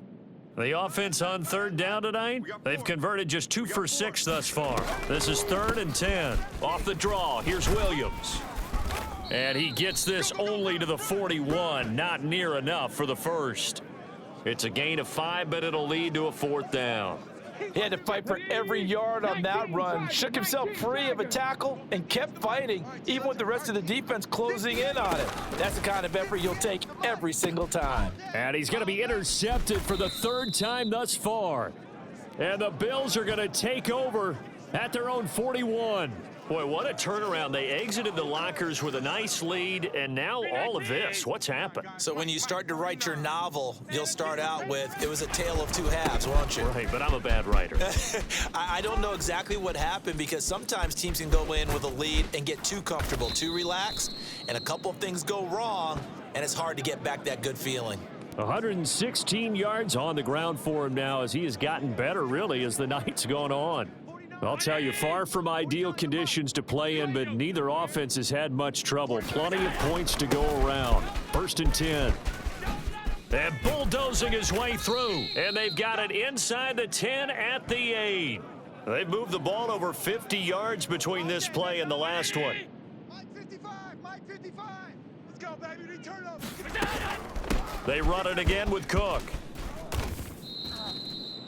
The offense on third down tonight, they've converted just 2 for 6 thus far. This is 3rd and 10. Off the draw, here's Williams. And he gets this only to the 41, not near enough for the first. It's a gain of 5, but it'll lead to a 4th down. He had to fight for every yard on that run, shook himself free of a tackle, and kept fighting, even with the rest of the defense closing in on it. That's the kind of effort you'll take every single time. And he's going to be intercepted for the 3rd time thus far. And the Bills are going to take over at their own 41. Boy, what a turnaround. They exited the lockers with a nice lead, and now all of this. What's happened? So when you start to write your novel, you'll start out with, it was a tale of 2 halves, won't you? Right, but I'm a bad writer. I don't know exactly what happened because sometimes teams can go in with a lead and get too comfortable, too relaxed, and a couple of things go wrong, and it's hard to get back that good feeling. 116 yards on the ground for him now as he has gotten better, really, as the night's gone on. I'll tell you, far from ideal conditions to play in, but neither offense has had much trouble. Plenty of points to go around. 1st and 10. And bulldozing his way through. And they've got it inside the 10 at the 8. They've moved the ball over 50 yards between this play and the last one. Mike 55, Mike 55. Let's go, baby. Return up. They run it again with Cook.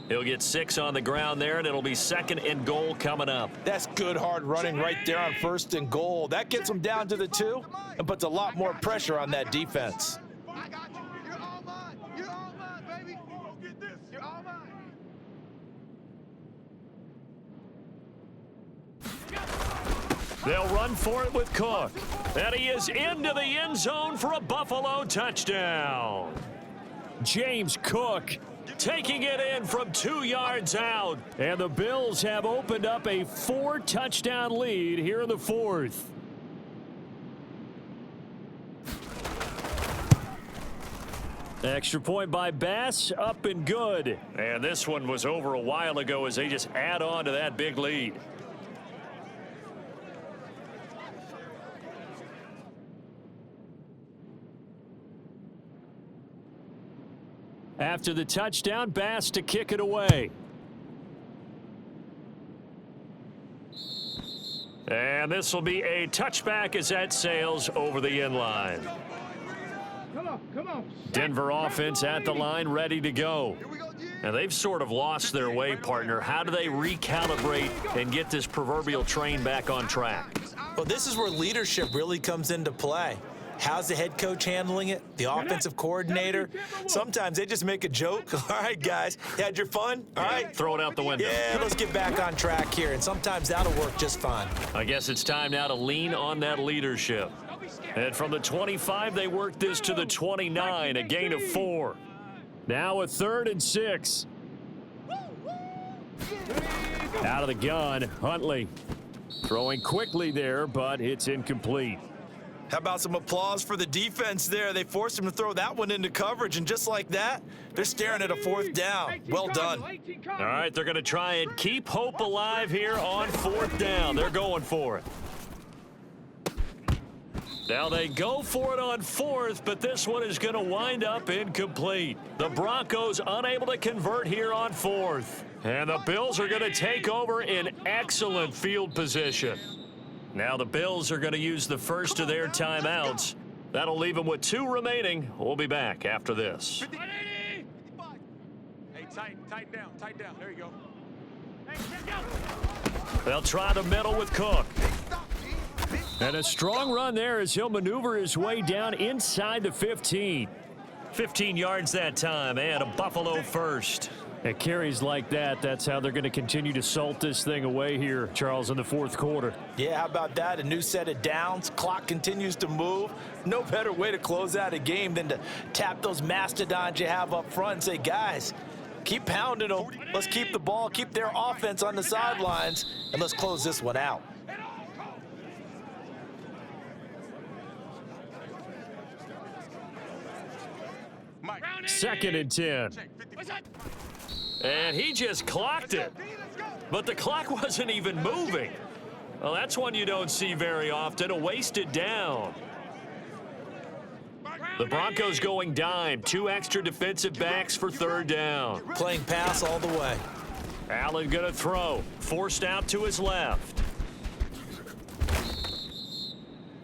He'll get 6 on the ground there, and it'll be 2nd and goal coming up. That's good hard running right there on 1st and goal. That gets them down to the 2 and puts a lot more pressure on that defense. I got you. You're all mine. You're all mine, baby. Go get this. You're all mine. They'll run for it with Cook. And he is into the end zone for a Buffalo touchdown. James Cook taking it in from 2 yards out. And the Bills have opened up a 4-touchdown lead here in the 4th. Extra point by Bass, up and good. And this one was over a while ago as they just add on to that big lead. After the touchdown, Bass to kick it away. And this will be a touchback as that sails over the end line. Come on. Denver offense at the line, ready to go. And they've sort of lost their way, partner. How do they recalibrate and get this proverbial train back on track? Well, this is where leadership really comes into play. How's the head coach handling it? The offensive coordinator? Sometimes they just make a joke. All right, guys, you had your fun? All right. Throw it out the window. Yeah, let's get back on track here. And sometimes that'll work just fine. I guess it's time now to lean on that leadership. And from the 25, they work this to the 29, a gain of 4. Now a 3rd and 6. Out of the gun, Huntley. Throwing quickly there, but it's incomplete. How about some applause for the defense there? They forced him to throw that one into coverage, and just like that, they're staring at a 4th down. Well done. All right, they're going to try and keep hope alive here on 4th down. They're going for it. Now they go for it on 4th, but this one is going to wind up incomplete. The Broncos unable to convert here on 4th. And the Bills are going to take over in excellent field position. Now the Bills are going to use the first of their timeouts. That'll leave them with 2 remaining. We'll be back after this. Hey, tighten down. There you go. They'll try the middle with Cook. Stop, G. And a strong run there as he'll maneuver his way down inside the 15. 15 yards that time, and a Buffalo first. At carries like that, that's how they're going to continue to salt this thing away here, Charles, in the fourth quarter. Yeah, how about that? A new set of downs. Clock continues to move. No better way to close out a game than to tap those mastodons you have up front and say, guys, keep pounding them. Let's keep the ball, keep their offense on the sidelines, and let's close this one out. Second and 10. And he just clocked it. But the clock wasn't even moving. Well, that's one you don't see very often, a wasted down. The Broncos going dime. 2 extra defensive backs for third down. Playing pass all the way. Allen going to throw. Forced out to his left.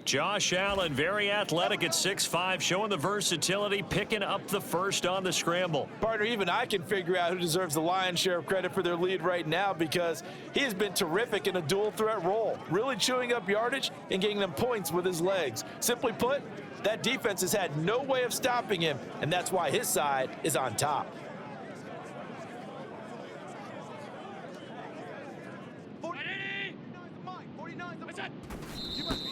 Josh Allen, very athletic at 6'5", showing the versatility, picking up the first on the scramble. Partner, even I can figure out who deserves the lion's share of credit for their lead right now because he has been terrific in a dual threat role, really chewing up yardage and getting them points with his legs. Simply put, that defense has had no way of stopping him, and that's why his side is on top.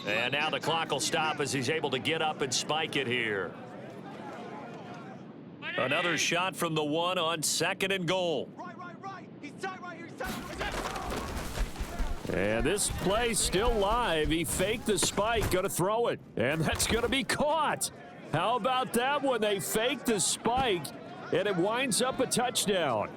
And now the clock will stop as he's able to get up and spike it here. Another shot from the 1 on 2nd and goal. Right. He's tight right here. And this play still live. He faked the spike, going to throw it. And that's going to be caught. How about that one? They faked the spike, and it winds up a touchdown.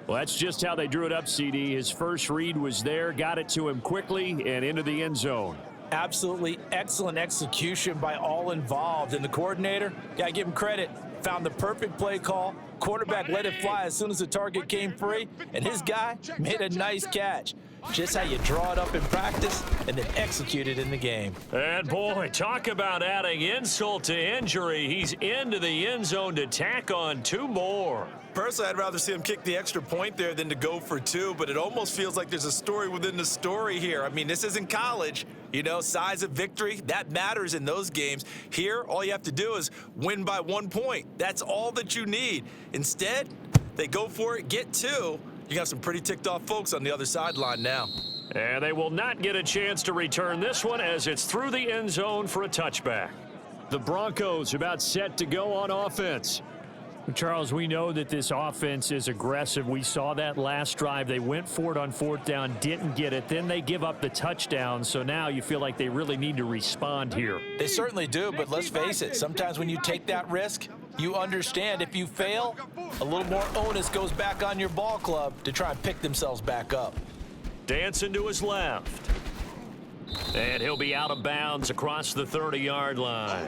Well, that's just how they drew it up, CD. His first read was there, got it to him quickly, and into the end zone. Absolutely excellent execution by all involved. And the coordinator, got to give him credit, found the perfect play call. Quarterback let it fly as soon as the target came free, and his guy made a nice catch. Just how you draw it up in practice and then execute it in the game. And boy, talk about adding insult to injury. He's into the end zone to tack on 2 more. Personally, I'd rather see him kick the extra point there than to go for 2, but it almost feels like there's a story within the story here. I mean, this isn't college. You know, size of victory, that matters in those games. Here, all you have to do is win by 1 point. That's all that you need. Instead, they go for it, get 2. You got some pretty ticked off folks on the other sideline now. And they will not get a chance to return this one as it's through the end zone for a touchback. The Broncos about set to go on offense. Charles, we know that this offense is aggressive. We saw that last drive. They went for it on 4th down, didn't get it. Then they give up the touchdown. So now you feel like they really need to respond here. They certainly do, but let's face it. Sometimes when you take that risk, you understand if you fail, a little more onus goes back on your ball club to try and pick themselves back up. Dancing to his left. And he'll be out of bounds across the 30-yard line.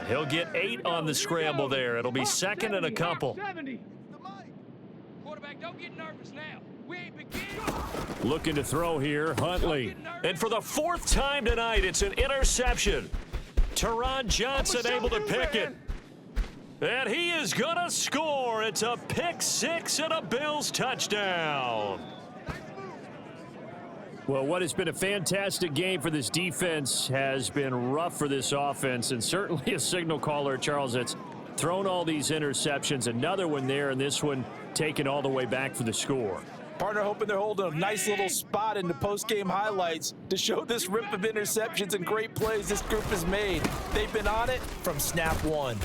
He'll get 8 on the scramble there. It'll be 2nd and a couple. Quarterback, don't get nervous now. We ain't beginning. Looking to throw here, Huntley. And for the 4th time tonight, it's an interception. Teron Johnson able to pick it. And he is going to score. It's a pick 6 and a Bills touchdown. Well, what has been a fantastic game for this defense has been rough for this offense, and certainly a signal caller, Charles, that's thrown all these interceptions. Another one there, and this one taken all the way back for the score. Partner hoping they're holding a nice little spot in the post-game highlights to show this rip of interceptions and great plays this group has made. They've been on it from snap 1.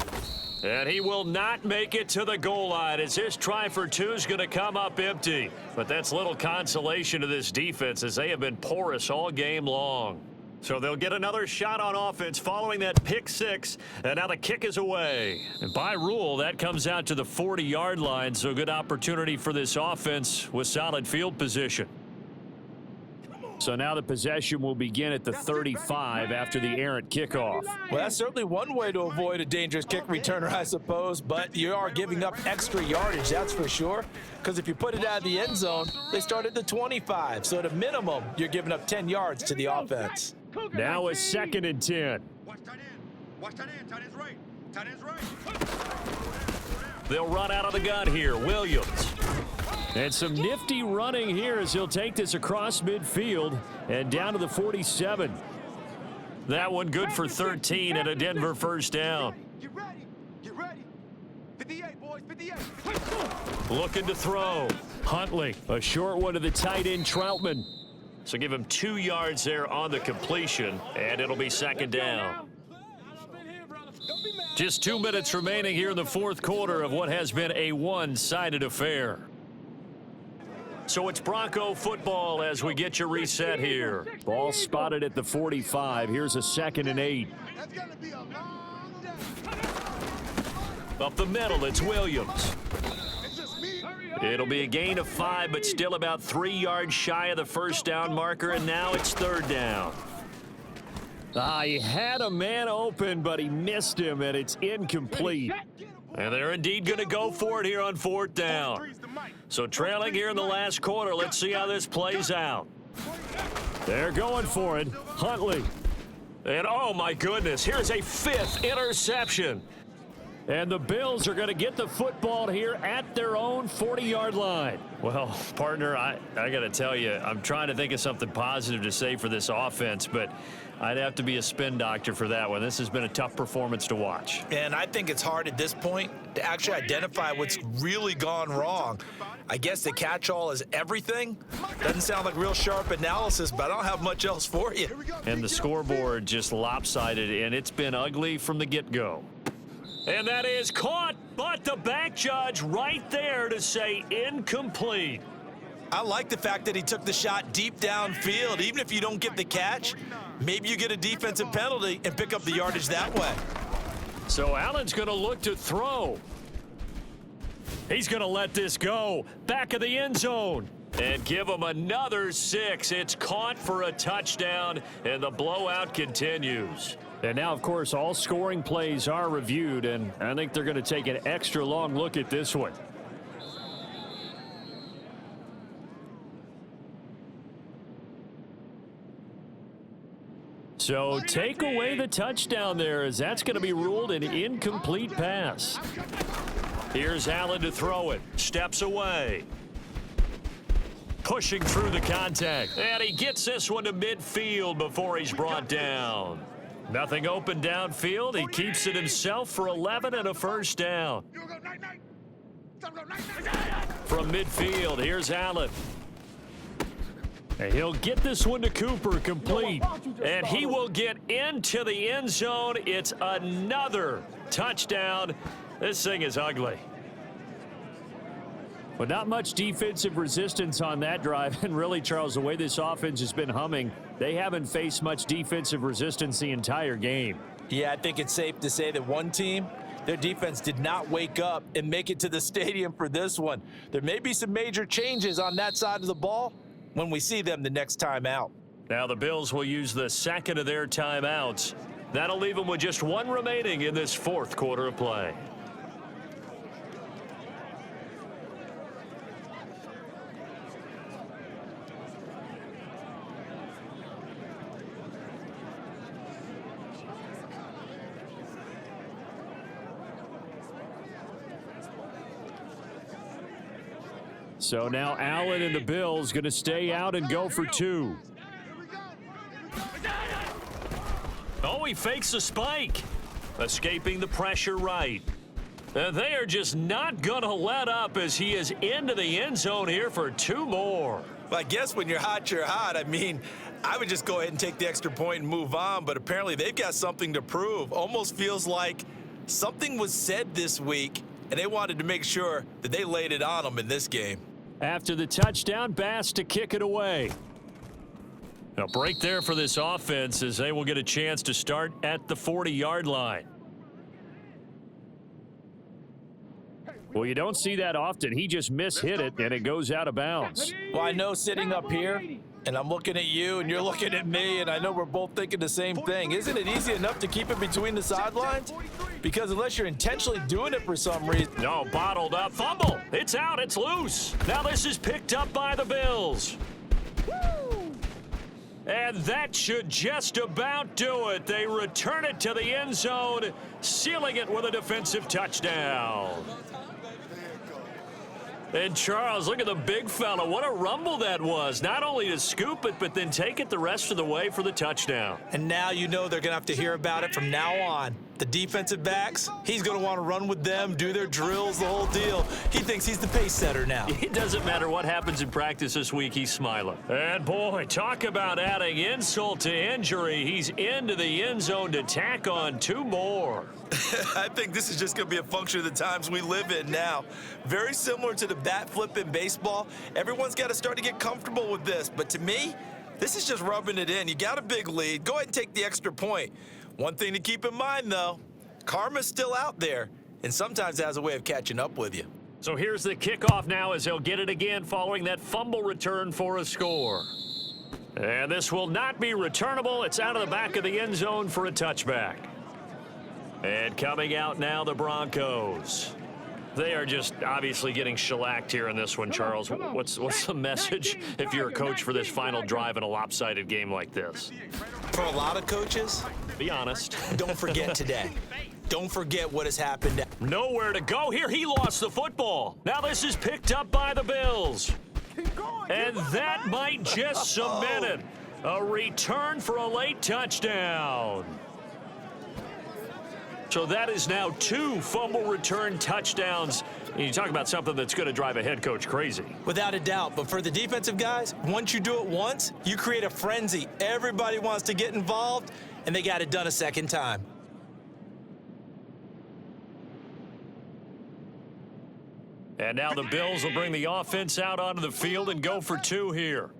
And he will not make it to the goal line as his try for 2 is going to come up empty. But that's little consolation to this defense as they have been porous all game long. So they'll get another shot on offense following that pick 6. And now the kick is away. And by rule, that comes out to the 40-yard line. So good opportunity for this offense with solid field position. So now the possession will begin at the 35 after the errant kickoff. Well, that's certainly one way to avoid a dangerous kick returner, I suppose, but you are giving up extra yardage, that's for sure, because if you put it out of the end zone, they start at the 25, so at a minimum, you're giving up 10 yards to the offense. Now it's 2nd and 10. Watch tight end. Watch tight end. Tight end's right. Tight end's right. They'll run out of the gun here. Williams. And some nifty running here as he'll take this across midfield and down to the 47. That one good for 13 and a Denver first down. Get ready. Get ready. 58, boys. 58. Looking to throw. Huntley, a short one to the tight end, Troutman. So give him 2 yards there on the completion, and it'll be second down. Just 2 minutes remaining here in the fourth quarter of what has been a one-sided affair. So it's Bronco football as we get you reset here. Ball spotted at the 45. Here's a 2nd and 8. That's gonna be a long day. Up the middle, it's Williams. It's just me. It'll be a gain of 5, but still about 3 yards shy of the first down marker, and now it's third down. He had a man open, but he missed him, and it's incomplete. And they're indeed going to go for it here on fourth down. So trailing here in the last quarter, let's see how this plays out. They're going for it. Huntley. And oh my goodness, here's a 5th interception. And the Bills are going to get the football here at their own 40-yard line. Well, partner, I got to tell you, I'm trying to think of something positive to say for this offense, but I'd have to be a spin doctor for that one. This has been a tough performance to watch. And I think it's hard at this point to actually identify what's really gone wrong. I guess the catch-all is everything. Doesn't sound like real sharp analysis, but I don't have much else for you. And the scoreboard just lopsided, and it's been ugly from the get-go. And that is caught, but the back judge right there to say incomplete. I like the fact that he took the shot deep downfield. Even if you don't get the catch, maybe you get a defensive penalty and pick up the yardage that way. So Allen's going to look to throw. He's going to let this go. Back of the end zone. And give him another 6. It's caught for a touchdown, and the blowout continues. And now, of course, all scoring plays are reviewed, and I think they're going to take an extra long look at this one. So take away the touchdown there, as that's going to be ruled an incomplete pass. Here's Allen to throw it. Steps away. Pushing through the contact. And he gets this one to midfield before he's brought down. Nothing open downfield. He keeps it himself for 11 and a first down. From midfield, here's Allen. And he'll get this one to Cooper, complete. And he will get into the end zone. It's another touchdown. This thing is ugly. But not much defensive resistance on that drive. And really, Charles, the way this offense has been humming, they haven't faced much defensive resistance the entire game. Yeah, I think it's safe to say that one team, their defense did not wake up and make it to the stadium for this one. There may be some major changes on that side of the ball when we see them the next time out. Now the Bills will use the second of their timeouts. That'll leave them with just one remaining in this fourth quarter of play. So now Allen and the Bills going to stay out and go for 2. Oh, he fakes a spike. Escaping the pressure right. They are just not going to let up as he is into the end zone here for 2 more. Well, I guess when you're hot, you're hot. I mean, I would just go ahead and take the extra point and move on, but apparently they've got something to prove. Almost feels like something was said this week, and they wanted to make sure that they laid it on them in this game. After the touchdown, Bass to kick it away. A break there for this offense as they will get a chance to start at the 40-yard line. Well, you don't see that often. He just mishit it, and it goes out of bounds. Well, I know sitting up here, and I'm looking at you, and you're looking at me, and I know we're both thinking the same thing. Isn't it easy enough to keep it between the sidelines? Because unless you're intentionally doing it for some reason. No, bottled up. Fumble. It's out. It's loose. Now this is picked up by the Bills. And that should just about do it. They return it to the end zone, sealing it with a defensive touchdown. And Charles, look at the big fella. What a rumble that was. Not only to scoop it, but then take it the rest of the way for the touchdown. And now you know they're going to have to hear about it from now on. The defensive backs, he's going to want to run with them, do their drills, the whole deal. He thinks he's the pace setter now. It doesn't matter what happens in practice this week, he's smiling. And boy, talk about adding insult to injury. He's into the end zone to tack on 2 more. I think this is just going to be a function of the times we live in now. Very similar to the bat flip in baseball. Everyone's got to start to get comfortable with this. But to me, this is just rubbing it in. You got a big lead. Go ahead and take the extra point. One thing to keep in mind, though, karma's still out there, and sometimes it has a way of catching up with you. So here's the kickoff now as he'll get it again following that fumble return for a score. And this will not be returnable. It's out of the back of the end zone for a touchback. And coming out now, the Broncos. They are just obviously getting shellacked here in this one, Charles. What's the message if you're a coach for this final drive in a lopsided game like this? For a lot of coaches, be honest. Don't forget today. Don't forget what has happened. Nowhere to go here. He lost the football. Now this is picked up by the Bills. And that might just cement it. A return for a late touchdown. So that is now 2 fumble return touchdowns. And you talk about something that's going to drive a head coach crazy. Without a doubt. But for the defensive guys, once you do it once, you create a frenzy. Everybody wants to get involved, and they got it done a second time. And now the Bills will bring the offense out onto the field and go for 2 here.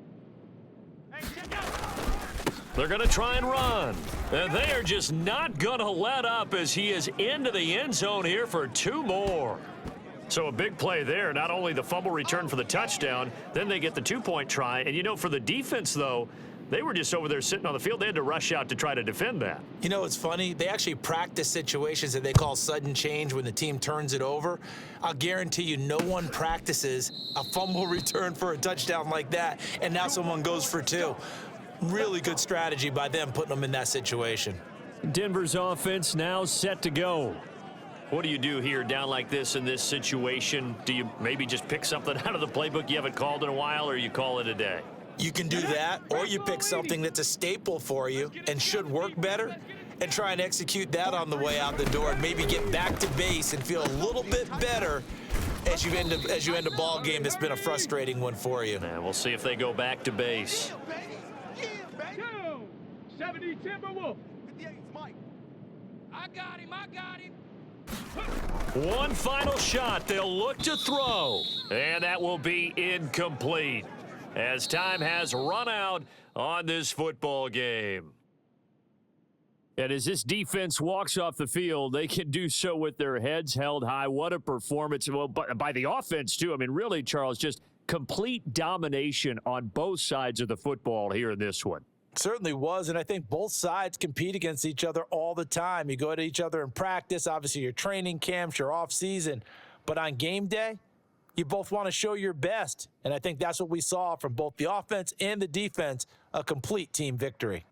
They're going to try and run. And they are just not going to let up as he is into the end zone here for 2 more. So a big play there. Not only the fumble return for the touchdown, then they get the 2-point try. And, you know, for the defense, though, they were just over there sitting on the field. They had to rush out to try to defend that. You know, it's funny. They actually practice situations that they call sudden change when the team turns it over. I'll guarantee you no one practices a fumble return for a touchdown like that, and now someone goes for 2. Really good strategy by them putting them in that situation. Denver's offense now set to go. What do you do here down like this in this situation? Do you maybe just pick something out of the playbook you haven't called in a while, or you call it a day? You can do that, or you pick something that's a staple for you and should work better and try and execute that on the way out the door and maybe get back to base and feel a little bit better as you end a ball game that's been a frustrating one for you. And we'll see if they go back to base. 70 Timberwolf. 58's Mike. I got him. One final shot. They'll look to throw. And that will be incomplete as time has run out on this football game. And as this defense walks off the field, they can do so with their heads held high. What a performance. Well, by the offense, too. I mean, really, Charles, just complete domination on both sides of the football here in this one. Certainly was, and I think both sides compete against each other all the time. You go at each other in practice, obviously your training camps, your off season, but on game day, you both want to show your best, and I think that's what we saw from both the offense and the defense, a complete team victory.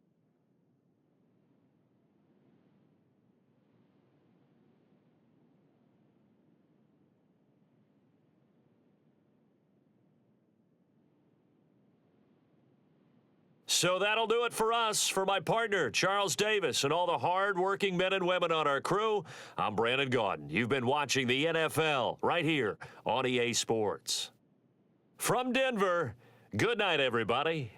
So that'll do it for us. For my partner, Charles Davis, and all the hard-working men and women on our crew, I'm Brandon Gaudin. You've been watching the NFL right here on EA Sports. From Denver, good night, everybody.